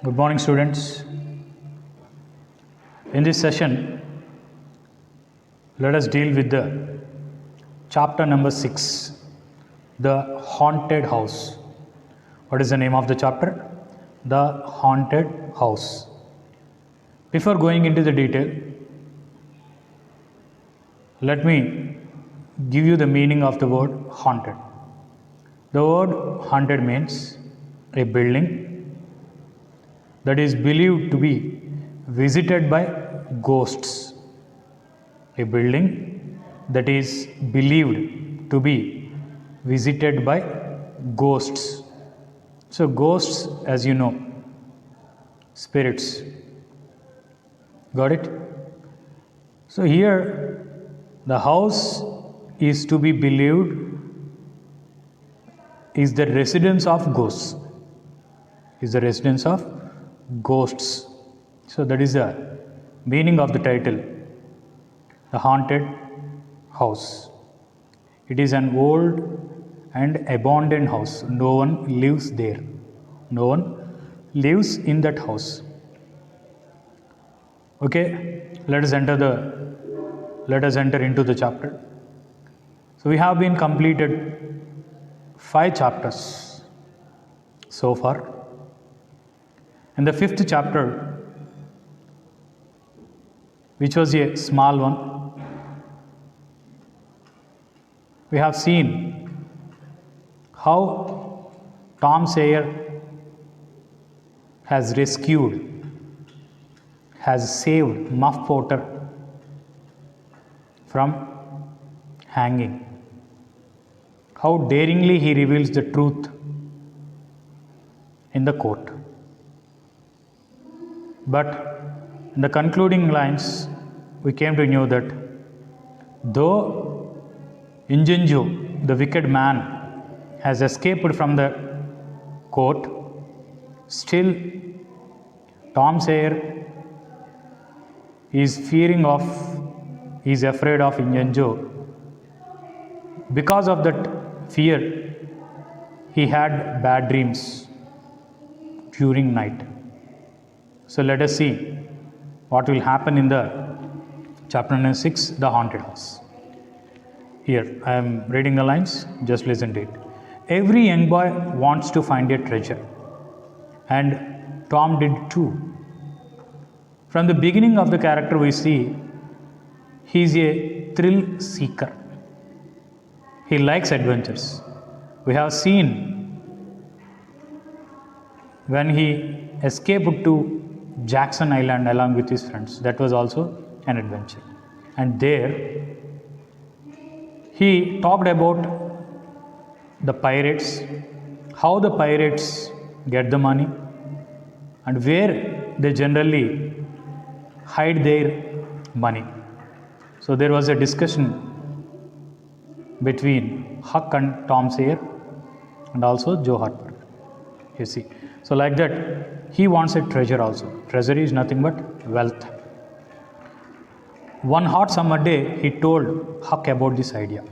Good morning, students. In this session, let us deal with the chapter number 6, the haunted house. What is the name of the chapter? The haunted house. Before going into the detail, let me give you the meaning of the word haunted. The word haunted means a building that is believed to be visited by ghosts. A building that is believed to be visited by ghosts. So, ghosts, as you know, spirits. Got it? So, here the house is to be believed is the residence of ghosts. Is the residence of ghosts. So that is the meaning of the title, the haunted house. It is an old and abandoned house. No one lives there. No one lives in that house. Okay, let us enter into the chapter. So we have been completed 5 chapters so far. In the 5th chapter, which was a small one, we have seen how Tom Sawyer has saved Muff Potter from hanging. How daringly he reveals the truth in the court. But in the concluding lines, we came to know that though Injunju, the wicked man, has escaped from the court, still Tom Sawyer is afraid of Injunju. Because of that fear, he had bad dreams during night. So let us see what will happen in the chapter number 6, the haunted house. Here, I am reading the lines, just listen to it. Every young boy wants to find a treasure, and Tom did too. From the beginning of the character, we see he is a thrill seeker. He likes adventures. We have seen when he escaped to Jackson Island along with his friends. That was also an adventure. And there, he talked about the pirates, how the pirates get the money, and where they generally hide their money. So there was a discussion between Huck and Tom Sawyer and also Joe Harper. You see. So like that, he wants a treasure also. Treasure is nothing but wealth. One hot summer day, he told Huck about this idea.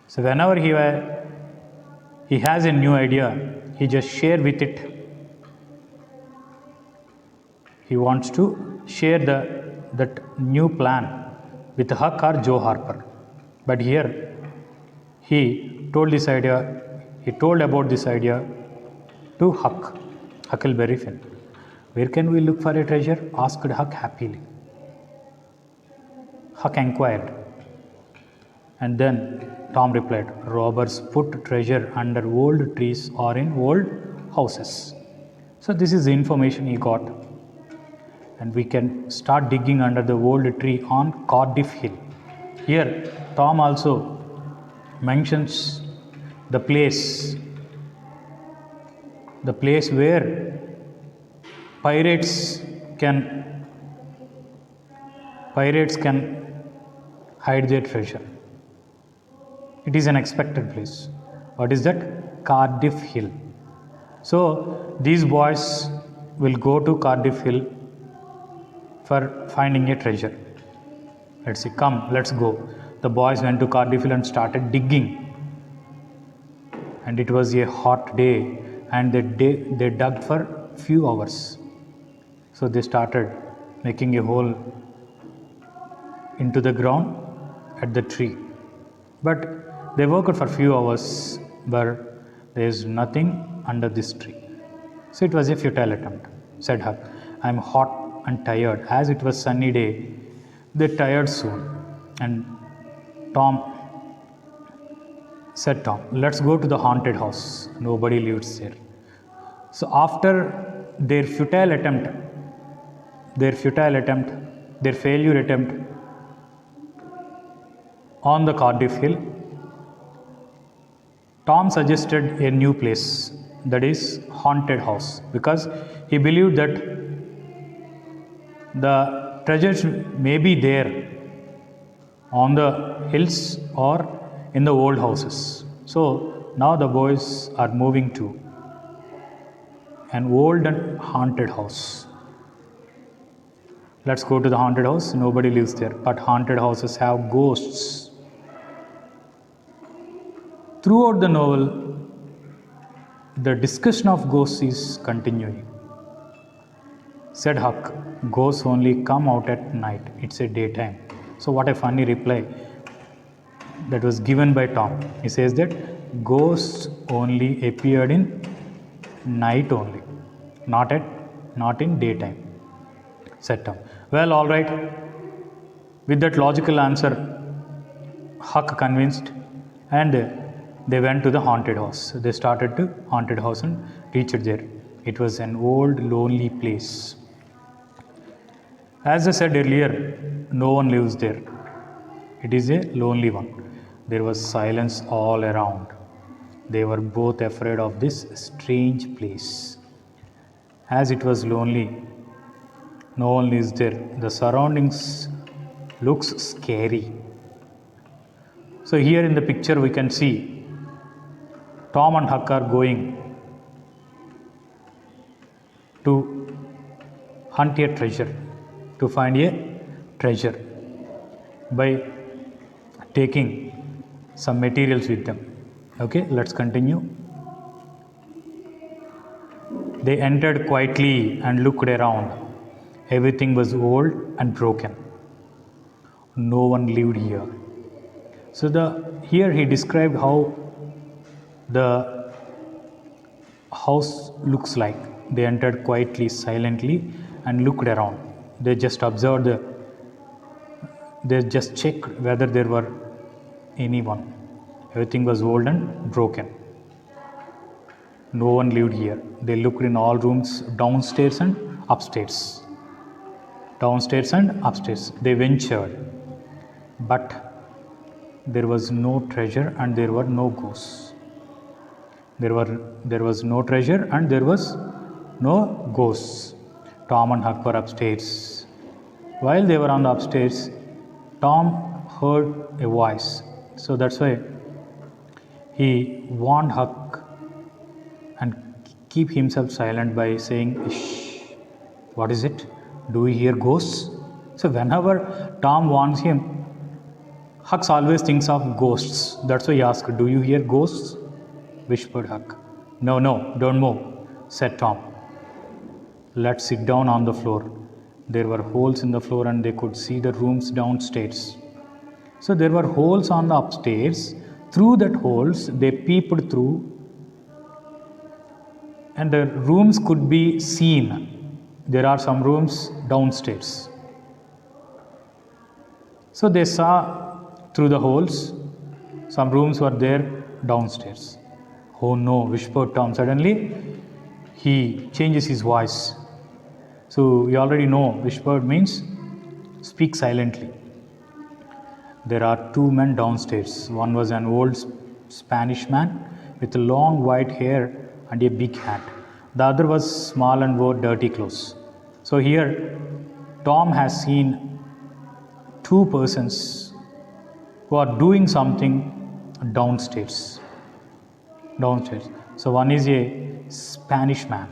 So whenever he has a new idea, he just share with it. He wants to share that new plan with Huck or Joe Harper. But here, he told about this idea to Huckleberry Finn. Where can we look for a treasure? Asked Huck happily. Huck inquired. And then Tom replied, robbers put treasure under old trees or in old houses. So this is the information he got. And we can start digging under the old tree on Cardiff Hill. Here, Tom also mentions the place where pirates can hide their treasure. It is an expected place. What is that? Cardiff Hill. So these boys will go to Cardiff Hill for finding a treasure. Let's see, come, let's go. The boys went to Cardiff Hill and started digging. And it was a hot day, and they dug for few hours. So they started making a hole into the ground at the tree. But they worked for few hours, but there is nothing under this tree. So it was a futile attempt, said Huck. I am hot and tired. As it was sunny day, they tired soon. And said Tom, let's go to the haunted house. Nobody lives there. So after their failure attempt on the Cardiff Hill, Tom suggested a new place, that is haunted house, because he believed that the treasures may be there on the hills or in the old houses. So now the boys are moving to an old and haunted house. Let's go to the haunted house. Nobody lives there, but haunted houses have ghosts. Throughout the novel, the discussion of ghosts is continuing. Said Huck, ghosts only come out at night. It's a daytime. So what a funny reply that was given by Tom. He says that ghosts only appeared in night only, not in daytime, said Tom. Well, all right. With that logical answer, Huck convinced, and they went to the haunted house. They started to haunted house and reached there. It was an old, lonely place. As I said earlier, no one lives there. It is a lonely one. There was silence all around. They were both afraid of this strange place. As it was lonely, no one lives there. The surroundings looks scary. So here in the picture we can see Tom and Huck are going to hunt a treasure, to find a treasure by taking some materials with them. Okay, let's continue. They entered quietly and looked around. Everything was old and broken. No one lived here. So here he described how the house looks like. They entered quietly, silently, and looked around. They just observed they just checked whether there were anyone. Everything was old and broken. No one lived here. They looked in all rooms, downstairs and upstairs. Downstairs and upstairs. They ventured, but there was no treasure and there were no ghosts. There was no treasure and there was no ghosts. Tom and Huck were upstairs. While they were on the upstairs, Tom heard a voice. So that's why he warned Huck and keep himself silent by saying, shh, what is it? Do you hear ghosts? So whenever Tom warns him, Huck always thinks of ghosts. That's why he asked, do you hear ghosts? Whispered Huck. No, don't move, said Tom. Let's sit down on the floor. There were holes in the floor and they could see the rooms downstairs. So there were holes on the upstairs. Through that holes, they peeped through and the rooms could be seen. There are some rooms downstairs. So they saw through the holes, some rooms were there downstairs. Oh no, whispered Tom. Suddenly, he changes his voice. So you already know, whispered means speak silently. There are two men downstairs. One was an old Spanish man with long white hair and a big hat. The other was small and wore dirty clothes. So here, Tom has seen two persons who are doing something downstairs. So one is a Spanish man.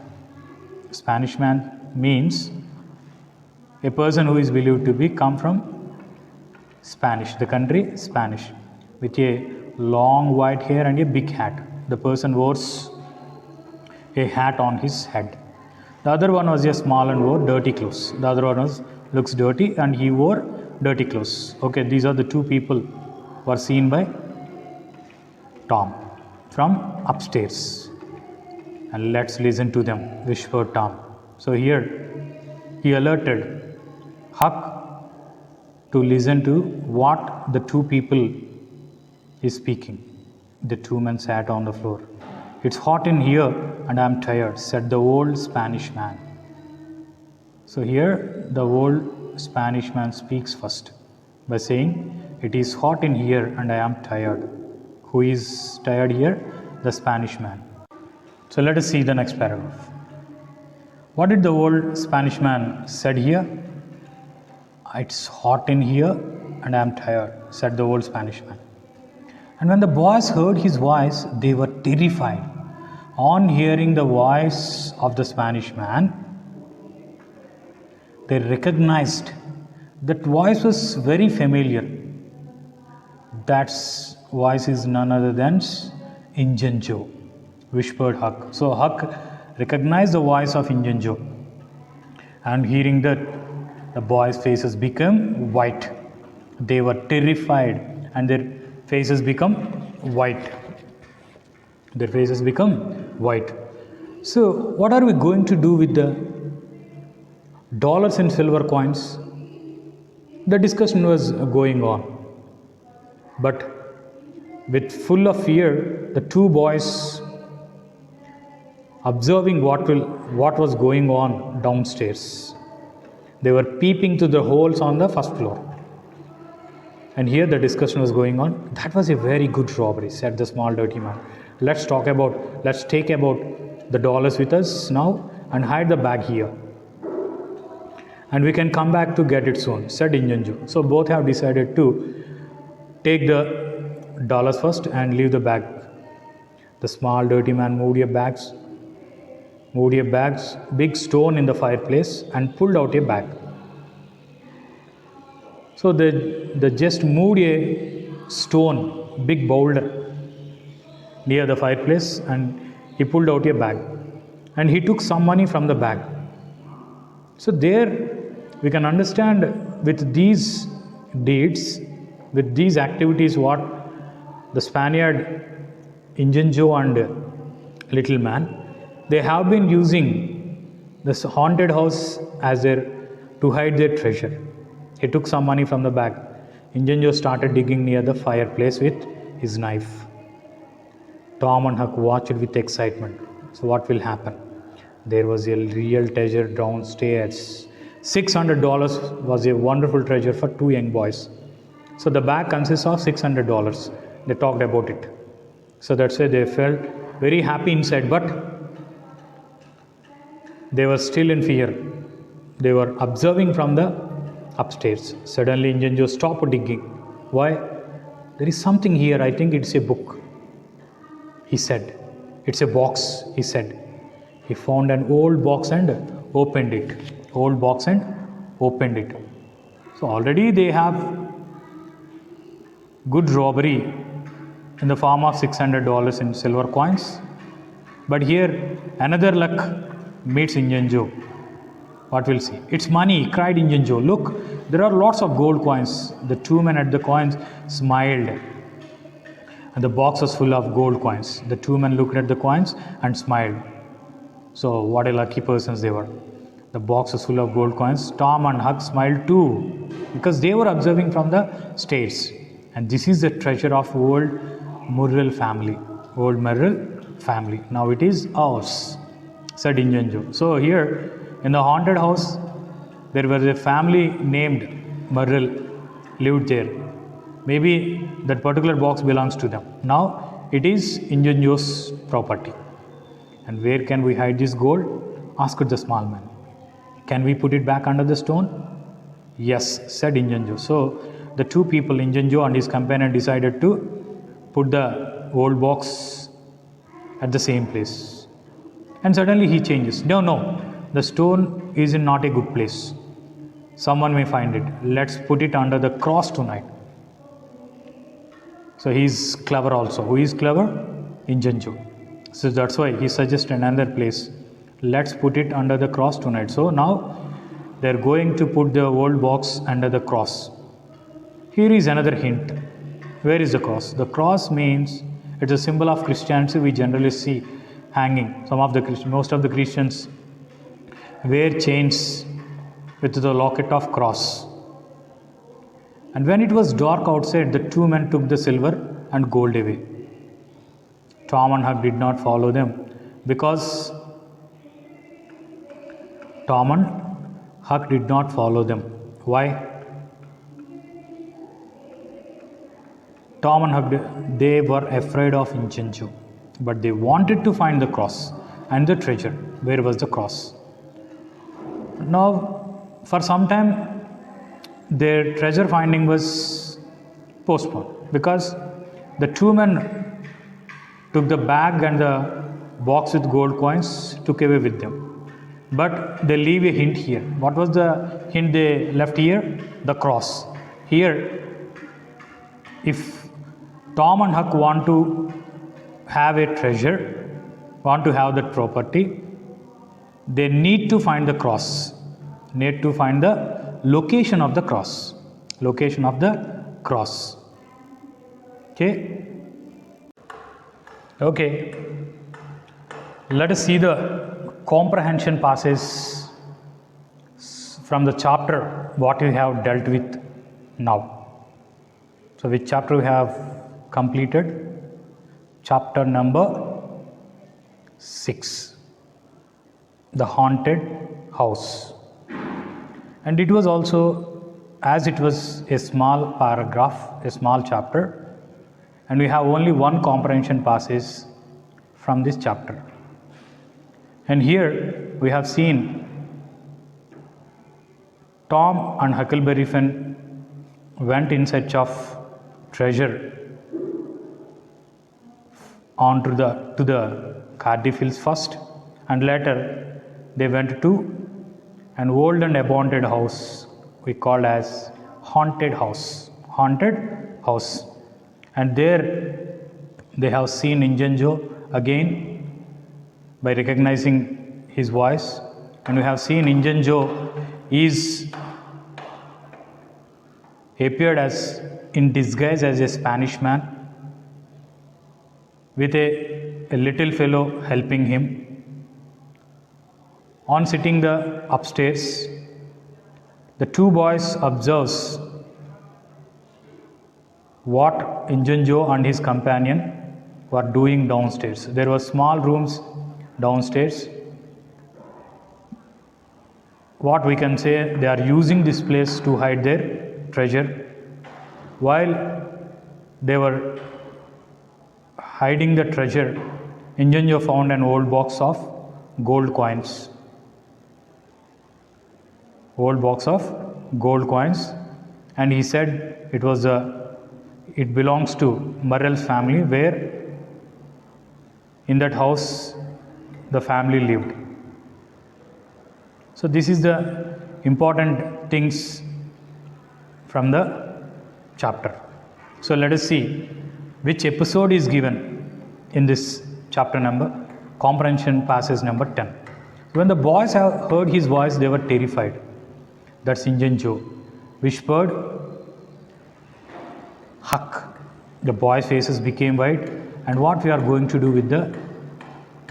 Spanish man means a person who is believed to be come from Spanish, the country Spanish, with a long white hair and a big hat. The person wears a hat on his head. The other one was just small and wore dirty clothes. The other one was looks dirty and he wore dirty clothes. Okay, these are the two people were seen by Tom from upstairs. And let's listen to them, whispered Tom. So here he alerted Huck to listen to what the two people is speaking. The two men sat on the floor. It's hot in here and I'm tired, said the old Spanish man. So here the old Spanish man speaks first by saying, it is hot in here and I am tired. Who is tired here? The Spanish man. So let us see the next paragraph. What did the old Spanish man said here? It's hot in here and I am tired, said the old Spanish man. And when the boys heard his voice, they were terrified. On hearing the voice of the Spanish man, they recognized that voice was very familiar. That voice is none other than Injun Joe, whispered Huck. So Huck recognized the voice of Injun Joe. And hearing that, the boys' faces became white. They were terrified and their faces become white. Their faces become white. So what are we going to do with the dollars and silver coins? The discussion was going on. But with full of fear, the two boys observing what was going on downstairs. They were peeping through the holes on the first floor. And here the discussion was going on. That was a very good robbery, said the small dirty man. Let's take about the dollars with us now and hide the bag here. And we can come back to get it soon, said Injun Joe. So both have decided to take the dollars first and leave the bag. The small dirty man moved a big stone in the fireplace and pulled out a bag. So they just moved a stone, big boulder near the fireplace, and he pulled out a bag. And he took some money from the bag. So there we can understand with these deeds, with these activities, what the Spaniard, Injun Joe and Little Man, they have been using this haunted house as to hide their treasure. He took some money from the bag. Injun Joe started digging near the fireplace with his knife. Tom and Huck watched with excitement. So what will happen? There was a real treasure downstairs. $600 was a wonderful treasure for two young boys. So the bag consists of $600. They talked about it. So that's why they felt very happy inside, but they were still in fear. They were observing from the upstairs. Suddenly Injun Joe stopped digging. Why? There is something here. I think it's a book, he said. It's a box, he said. He found an old box and opened it. Old box and opened it. So already they have good robbery in the form of $600 in silver coins. But here another luck meets Injun Joe. What we'll see? It's money, cried Injun Joe. Look, there are lots of gold coins. The two men at the coins smiled. And the box was full of gold coins. The two men looked at the coins and smiled. So what a lucky persons they were. The box was full of gold coins. Tom and Huck smiled too, because they were observing from the stairs. And this is the treasure of old Murrell family. Old Murrell family. Now it is ours, said Injun Joe. So here in the haunted house, there was a family named Murrell lived there. Maybe that particular box belongs to them. Now it is Injun Joe's property. And where can we hide this gold? Asked the small man. Can we put it back under the stone? Yes, said Injun Joe. So the two people, Injun Joe and his companion, decided to put the old box at the same place. And suddenly he changes. No, the stone is in not a good place. Someone may find it. Let's put it under the cross tonight. So he is clever also. Who is clever? Injun Joe. So that's why he suggested another place. let's put it under the cross tonight. So now they're going to put the old box under the cross. Here is another hint. Where is the cross? The cross means it's a symbol of Christianity. We generally see hanging. Most of the Christians wear chains with the locket of cross. And when it was dark outside, the two men took the silver and gold away. Tom and Huck did not follow them because Tom and Huck did not follow them. Why? Tom and Huck, they were afraid of Injun, but they wanted to find the cross and the treasure. Where was the cross? Now, for some time, their treasure finding was postponed because the two men took the bag and the box with gold coins, took away with them. But they leave a hint here. What was the hint they left here? The cross. Here, if Tom and Huck want to have a treasure, want to have that property, they need to find the cross. Need to find the location of the cross. Location of the cross. Okay. Okay. Let us see the comprehension passages from the chapter what we have dealt with now. So which chapter we have completed? Chapter number 6, the haunted house. And it was also, as it was a small paragraph, a small chapter, and we have only one comprehension passage from this chapter. And here we have seen Tom and Huckleberry Finn went in search of treasure to the Cardiff Hills first, and later they went to an old and abandoned house we call as haunted house. And there they have seen Injun Joe again by recognizing his voice, and we have seen Injun Joe is appeared as in disguise as a Spanish man with a little fellow helping him. On sitting the upstairs, the two boys observes what Injun Joe and his companion were doing downstairs. There were small rooms downstairs. What we can say, they are using this place to hide their treasure. While they were hiding the treasure, Injun Joe found an old box of gold coins. And he said it belongs to Murrell's family, where in that house the family lived. So this is the important things from the chapter. So let us see which episode is given in this chapter number, comprehension passage number 10. When the boys have heard his voice, they were terrified. That's Injun Joe whispered, Huck. The boys' faces became white. And what we are going to do with the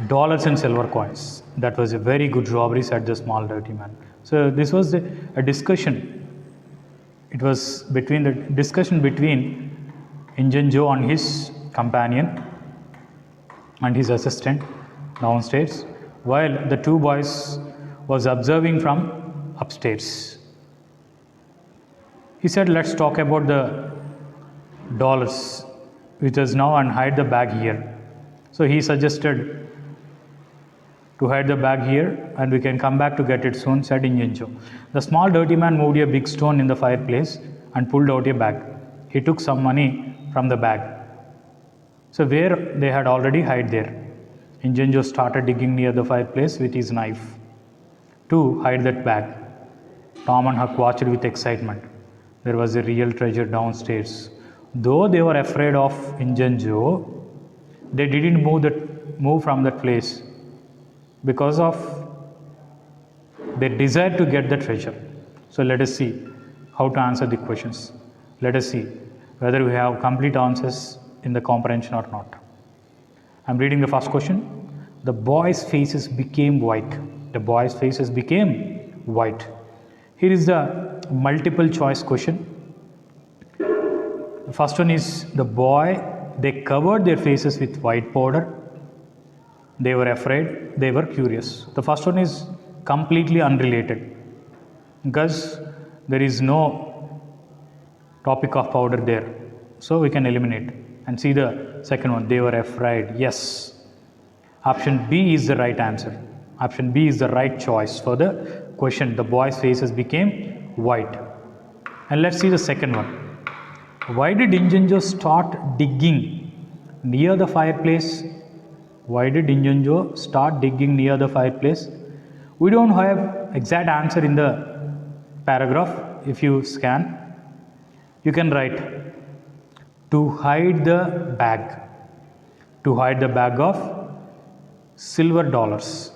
dollars and silver coins? That was a very good robbery, said the small dirty man. So this was a discussion. It was between the discussion between Injun Joe and his companion and his assistant downstairs, while the two boys was observing from upstairs. He said, let's talk about the dollars with us now and hide the bag here. So he suggested to hide the bag here and we can come back to get it soon, said Injun Joe. The small dirty man moved a big stone in the fireplace and pulled out a bag. He took some money from the bag. So where they had already hid there. Injun Joe started digging near the fireplace with his knife to hide that bag. Tom and Huck watched with excitement. There was a real treasure downstairs. Though they were afraid of Injun Joe, they didn't move from that place because of They desire to get the treasure. So let us see how to answer the questions. Let us see whether we have complete answers in the comprehension or not. I am reading the first question. The boys' faces became white. The boys' faces became white. Here is the multiple choice question. The first one is the boy, they covered their faces with white powder. They were afraid, they were curious. The first one is completely unrelated because there is no topic of powder there. So we can eliminate and see the second one. They were afraid. Yes. Option B is the right answer. Option B is the right choice for the question. The boys' faces became white. And let's see the second one. Why did Injunjo start digging near the fireplace? Why did Injunjo start digging near the fireplace? We don't have exact answer in the paragraph. If you scan, you can write to hide the bag. To hide the bag of silver dollars.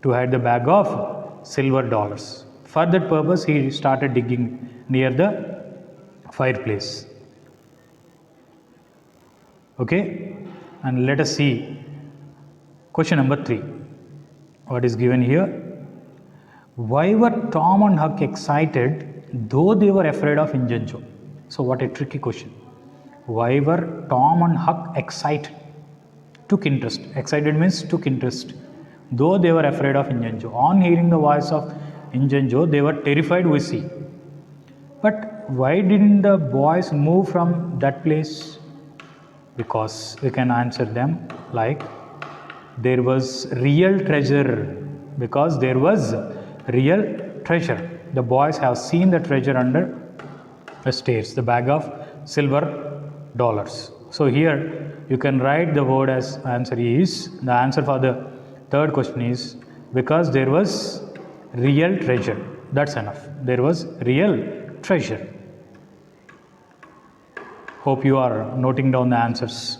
To hide the bag of silver dollars. For that purpose, he started digging near the fireplace. Okay, and let us see question number 3. What is given here? Why were Tom and Huck excited though they were afraid of Injunjo? So what a tricky question. Why were Tom and Huck excited? Took interest. Excited means took interest. Though they were afraid of Injunjo. On hearing the voice of Injunjo, they were terrified, we see. But why didn't the boys move from that place? Because we can answer them like there was real treasure. Because there was real treasure. The boys have seen the treasure under the stairs, the bag of silver dollars. So here you can write the word as answer is, the answer for the third question is because there was real treasure. That's enough. There was real treasure. Hope you are noting down the answers.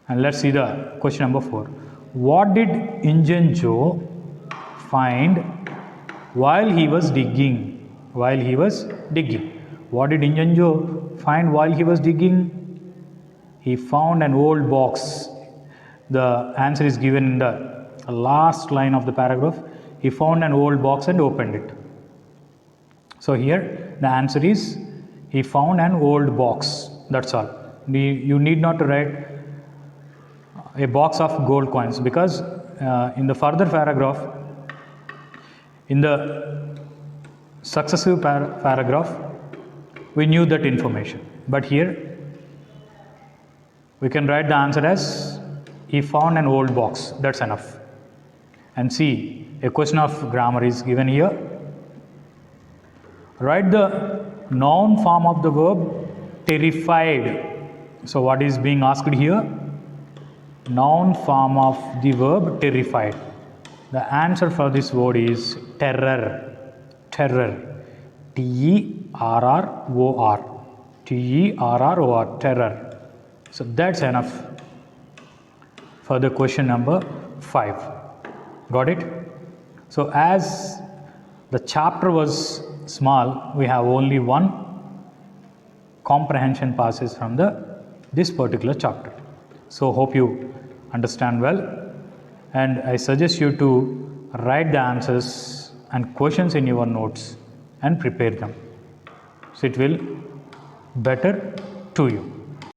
And let's see the question number 4. What did Injunjo find while he was digging? While he was digging. What did Injunjo find while he was digging? He found an old box. The answer is given in the last line of the paragraph. He found an old box and opened it. So here the answer is he found an old box. That's all. You need not to write a box of gold coins because in the further paragraph, in the successive paragraph, we knew that information. But here we can write the answer as he found an old box. That's enough. And see, a question of grammar is given here. Write the noun form of the verb terrified. So what is being asked here? Noun form of the verb terrified. The answer for this word is terror. Terror. T-E-R-R-O-R. T-E-R-R-O-R. Terror. So that's enough for the question number 5. Got it? So as the chapter was small, we have only one comprehension passes from this particular chapter. So hope you understand well, and I suggest you to write the answers and questions in your notes and prepare them. So it will better to you.